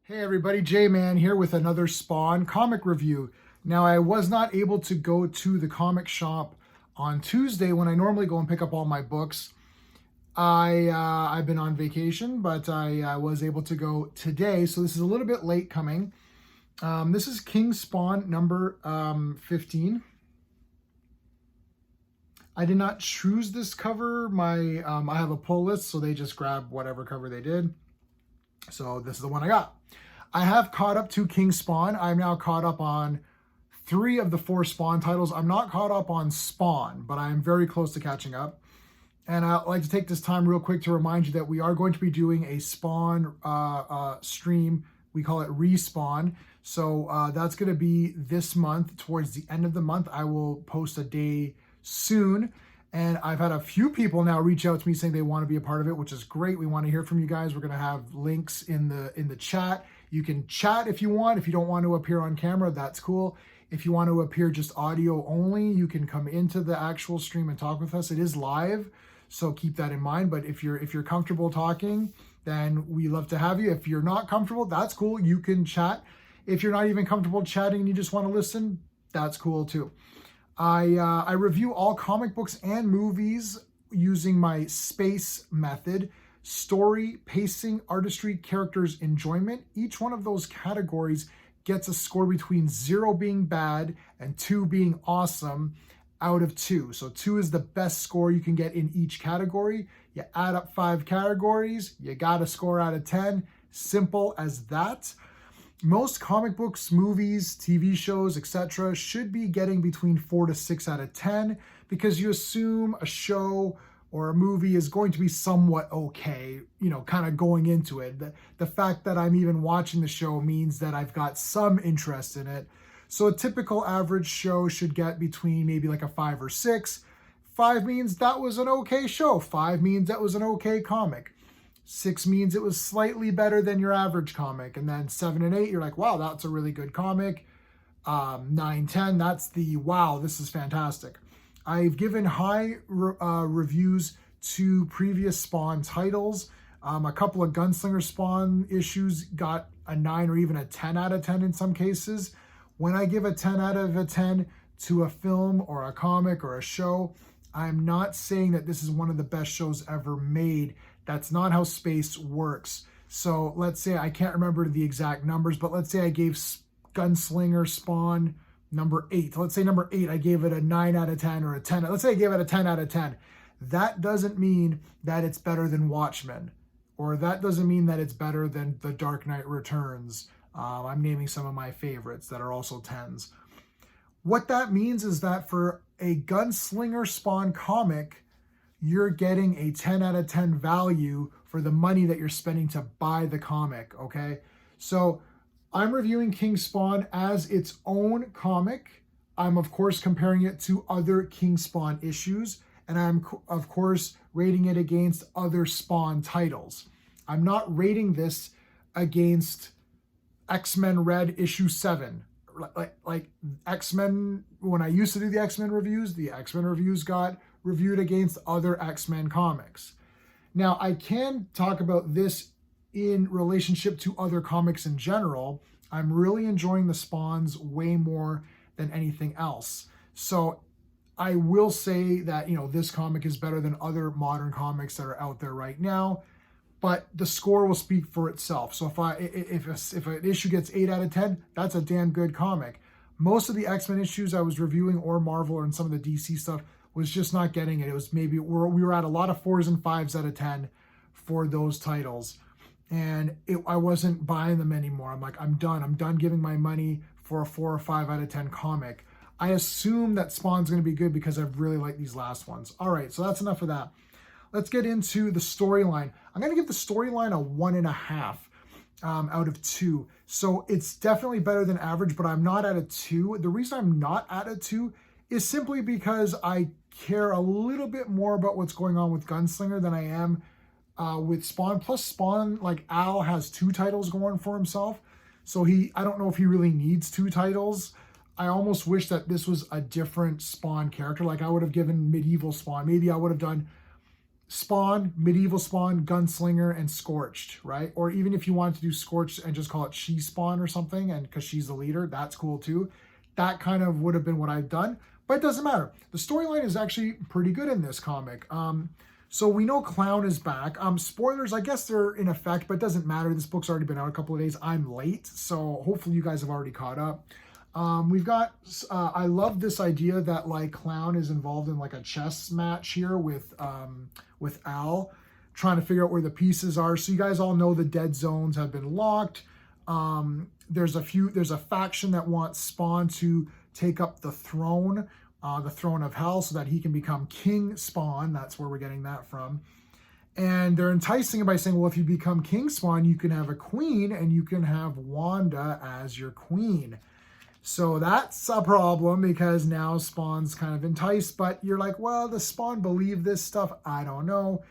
Hey everybody, J-Man here with another Spawn comic review. Now I was not able to go to the comic shop on Tuesday when I normally go and pick up all my books. I've been on vacation, but I was able to go today, so this is a little bit late coming. This is King Spawn number 15. I did not choose this cover. I have a pull list, so they just grabbed whatever cover they did. So this is the one I got. I have caught up to King Spawn. I'm now caught up on 3 of the 4 Spawn titles. I'm not caught up on Spawn, but I'm very close to catching up. And I'd like to take this time real quick to remind you that we are going to be doing a Spawn stream. We call it Respawn. So that's going to be this month, towards the end of the month. I will post a day soon. And I've had a few people now reach out to me saying they want to be a part of it, which is great. We want to hear from you guys. We're going to have links in the chat. You can chat if you want. If you don't want to appear on camera, that's cool. If you want to appear just audio only, you can come into the actual stream and talk with us. It is live, so keep that in mind. But if you're comfortable talking, then we love to have you. If you're not comfortable, that's cool. You can chat. If you're not even comfortable chatting and you just want to listen, that's cool too. I review all comic books and movies using my SPACE method: story, pacing, artistry, characters, enjoyment. Each one of those categories gets a score between 0 being bad and 2 being awesome out of 2. So 2 is the best score you can get in each category. You add up 5 categories, you got a score out of 10. Simple as that. Most comic books, movies, TV shows, etc. should be getting between 4 to 6 out of 10 because you assume a show or a movie is going to be somewhat okay, kind of going into it. The fact that I'm even watching the show means that I've got some interest in it. So a typical average show should get between maybe like a 5 or 6. 5 means that was an okay show. 5 means that was an okay comic. 6 means it was slightly better than your average comic. And then 7 and 8, you're like, wow, that's a really good comic. 9, 10, that's the, wow, this is fantastic. I've given high reviews to previous Spawn titles. A couple of Gunslinger Spawn issues got a 9 or even a 10 out of 10 in some cases. When I give a 10 out of a 10 to a film or a comic or a show, I'm not saying that this is one of the best shows ever made. That's not how SPACE works. So let's say, I can't remember the exact numbers, but let's say I gave Gunslinger Spawn number 8. Let's say number 8, I gave it a 9 out of 10 or a 10. Let's say I gave it a 10 out of 10. That doesn't mean that it's better than Watchmen, or that doesn't mean that it's better than The Dark Knight Returns. I'm naming some of my favorites that are also 10s. What that means is that for a Gunslinger Spawn comic, you're getting a 10 out of 10 value for the money that you're spending to buy the comic, okay? So I'm reviewing King Spawn as its own comic. I'm, of course, comparing it to other King Spawn issues, and I'm, of course, rating it against other Spawn titles. I'm not rating this against X-Men Red issue 7. Like X-Men, when I used to do the X-Men reviews got reviewed against other X-Men comics. Now, I can talk about this in relationship to other comics in general. I'm really enjoying the Spawns way more than anything else. So I will say that, this comic is better than other modern comics that are out there right now, but the score will speak for itself. So if an issue gets 8 out of 10, that's a damn good comic. Most of the X-Men issues I was reviewing, or Marvel and some of the DC stuff, was just not getting it. It was maybe, we were at a lot of 4s and 5s out of 10 for those titles. And I wasn't buying them anymore. I'm like, I'm done giving my money for a 4 or 5 out of 10 comic. I assume that Spawn's going to be good because I've really liked these last ones. All right, so that's enough of that. Let's get into the storyline. I'm going to give the storyline a 1.5 out of 2. So it's definitely better than average, but I'm not at a 2. The reason I'm not at a 2 is simply because I care a little bit more about what's going on with Gunslinger than I am with Spawn. Plus Spawn, like Al, has 2 titles going for himself. So I don't know if he really needs 2 titles. I almost wish that this was a different Spawn character. Like I would have given medieval Spawn. Maybe I would have done Spawn, Medieval Spawn, Gunslinger, and Scorched, right? Or even if you wanted to do Scorched and just call it She Spawn or something, and because she's the leader, that's cool too. That kind of would have been what I've done, but it doesn't matter. The storyline is actually pretty good in this comic. So we know Clown is back. Spoilers, I guess they're in effect, but it doesn't matter. This book's already been out a couple of days. I'm late, so hopefully you guys have already caught up. We've got, I love this idea that like Clown is involved in like a chess match here with Al, trying to figure out where the pieces are. So you guys all know the dead zones have been locked. There's a faction that wants Spawn to take up the throne of Hell so that he can become King Spawn. That's where we're getting that from. And they're enticing him by saying, well, if you become King Spawn, you can have a queen and you can have Wanda as your queen. So that's a problem because now Spawn's kind of enticed, but you're like, well, does Spawn believe this stuff? I don't know.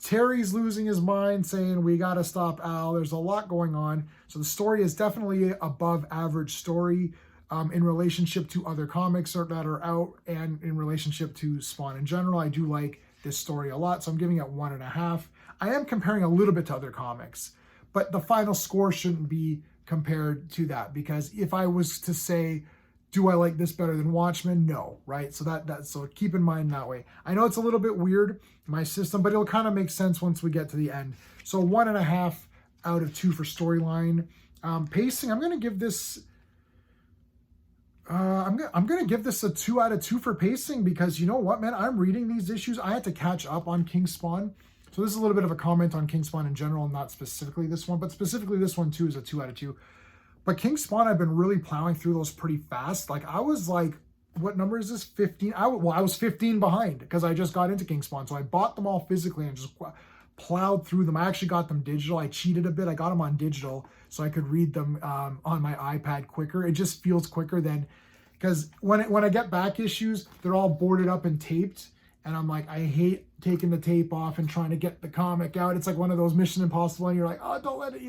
Terry's losing his mind saying, we got to stop Al. There's a lot going on. So the story is definitely above average story in relationship to other comics that are out and in relationship to Spawn in general. I do like this story a lot, so I'm giving it 1.5. I am comparing a little bit to other comics, but the final score shouldn't be compared to that, because if I was to say, do I like this better than Watchmen? No, right? So so keep in mind that way. I know it's a little bit weird, my system, but it'll kind of make sense once we get to the end. So 1.5 out of 2 for storyline. Pacing, I'm going to give this, I'm going to give this a 2 out of 2 for pacing, because you know what, man, I'm reading these issues. I had to catch up on King Spawn. So this is a little bit of a comment on King Spawn in general, not specifically this one, but specifically this one too is a 2 out of 2. But King Spawn, I've been really plowing through those pretty fast. Like I was like, what number is this? 15? I was 15 behind because I just got into King Spawn. So I bought them all physically and just plowed through them. I actually got them digital. I cheated a bit. I got them on digital so I could read them on my iPad quicker. It just feels quicker than, because when I get back issues, they're all boarded up and taped. And I'm like, I hate taking the tape off and trying to get the comic out. It's like one of those Mission Impossible, and you're like, oh, don't let it,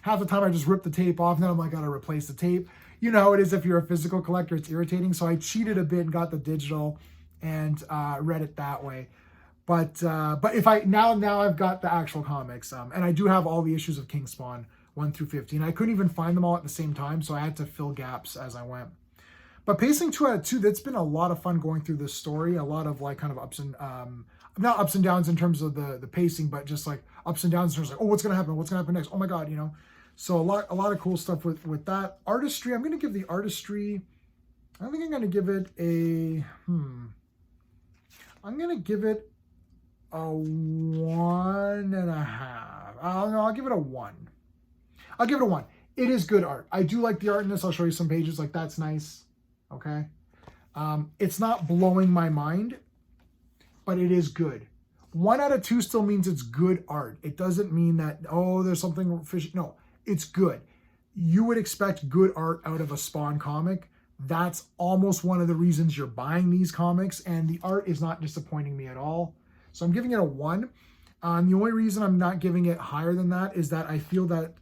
half the time I just rip the tape off, and then I'm like, gotta replace the tape. You know how it is if you're a physical collector, it's irritating. So I cheated a bit and got the digital and read it that way. But if I, now I've got the actual comics, and I do have all the issues of King Spawn 1 through 15. I couldn't even find them all at the same time, so I had to fill gaps as I went. But pacing 2 out of 2, that's been a lot of fun going through this story. A lot of like kind of ups and, not ups and downs in terms of the pacing, but just like ups and downs in terms of like, oh, what's going to happen? What's going to happen next? Oh my God, So a lot of cool stuff with that. Artistry, I'm going to give the artistry, I think I'm going to give it a, I'm going to give it a 1.5. I'll give it a 1. I'll give it a 1. It is good art. I do like the art in this. I'll show you some pages. Like, that's nice. Okay. It's not blowing my mind, but it is good. 1 out of 2 still means it's good art. It doesn't mean that, oh, there's something fishy. No, it's good. You would expect good art out of a Spawn comic. That's almost one of the reasons you're buying these comics, and the art is not disappointing me at all. So I'm giving it a 1. The only reason I'm not giving it higher than that is that I feel that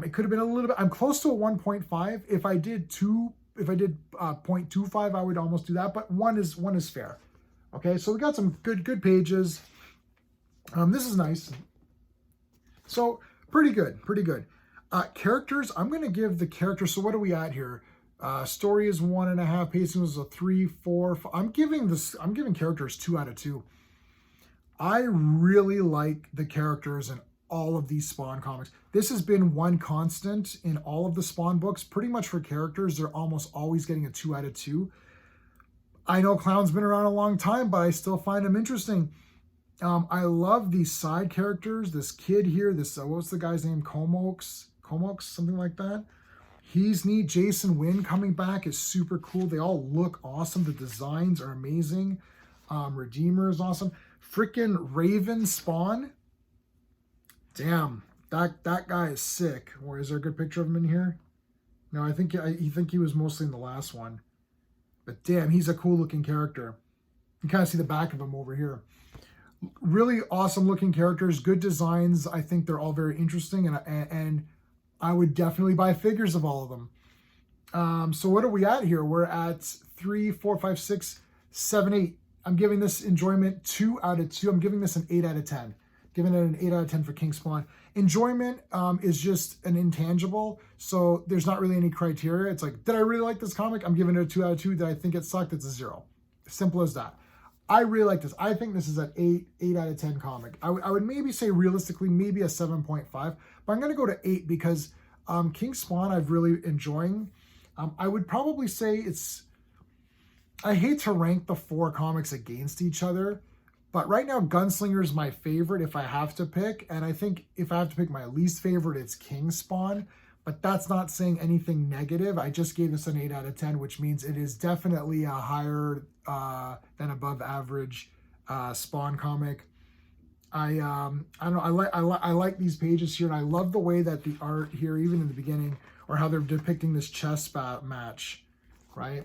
it could have been a little bit, I'm close to a 1.5. If I did 0.25, I would almost do that, but 1 is fair. Okay, so we got some good pages. This is nice. So pretty good. Characters, I'm going to give the characters, so what are we at here? Story is 1.5, pacing was a 3, 4. I'm giving characters 2 out of 2. I really like the characters in all of these Spawn comics. This has been one constant in all of the Spawn books. Pretty much for characters, they're almost always getting a 2 out of 2. I know Clown's been around a long time, but I still find him interesting. I love these side characters. This kid here, what's the guy's name? Comox, something like that. He's neat. Jason Wynn coming back is super cool. They all look awesome. The designs are amazing. Redeemer is awesome. Frickin' Raven Spawn. Damn, that guy is sick. Or is there a good picture of him in here? No, I think he was mostly in the last one. But damn, he's a cool looking character. You kind of see the back of him over here. Really awesome looking characters, good designs. I think they're all very interesting, and I would definitely buy figures of all of them. So what are we at here? We're at 3, 4, 5, 6, 7, 8. I'm giving this enjoyment 2 out of 2. I'm giving this an 8 out of 10. Giving it an 8 out of 10 for King Spawn. Enjoyment is just an intangible, so there's not really any criteria. It's like, did I really like this comic? I'm giving it a 2 out of 2. Did I think it sucked? It's a 0. Simple as that. I really like this. I think this is an 8 out of 10 comic. I would maybe say realistically, maybe a 7.5, but I'm going to go to 8 because King Spawn I've really enjoying. I would probably say I hate to rank the 4 comics against each other, but right now Gunslinger is my favorite if I have to pick, and I think if I have to pick my least favorite, it's King Spawn, but that's not saying anything negative. I just gave this an 8 out of 10, which means it is definitely a higher than above average Spawn comic. I don't know, I like these pages here, and I love the way that the art here, even in the beginning, or how they're depicting this chess match, right?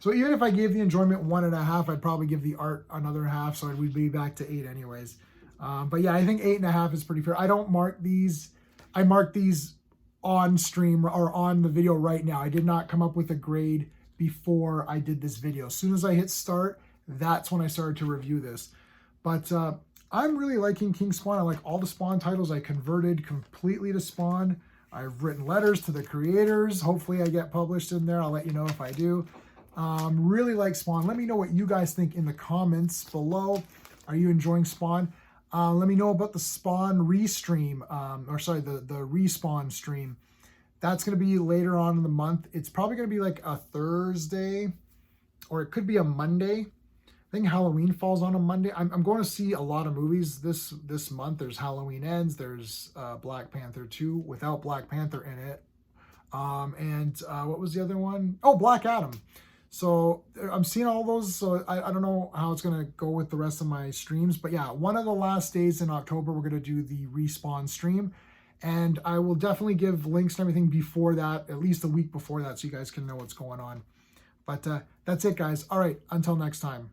So even if I gave the enjoyment 1.5, I'd probably give the art another half, so we'd be back to 8 anyways. But yeah, I think 8.5 is pretty fair. I don't mark these. I mark these on stream or on the video right now. I did not come up with a grade before I did this video. As soon as I hit start, that's when I started to review this. But I'm really liking King Spawn. I like all the Spawn titles. I converted completely to Spawn. I've written letters to the creators. Hopefully I get published in there. I'll let you know if I do. Really like Spawn. Let me know what you guys think in the comments below. Are you enjoying Spawn? Let me know about the Spawn restream, the Respawn stream. That's going to be later on in the month. It's probably going to be like a Thursday, or it could be a Monday. I think Halloween falls on a Monday. I'm going to see a lot of movies this month. There's Halloween Ends. There's Black Panther 2 without Black Panther in it. What was the other one? Oh, Black Adam. So I'm seeing all those, so I don't know how it's going to go with the rest of my streams. But yeah, one of the last days in October, we're going to do the Respawn stream. And I will definitely give links and everything before that, at least a week before that, so you guys can know what's going on. But that's it, guys. All right, until next time.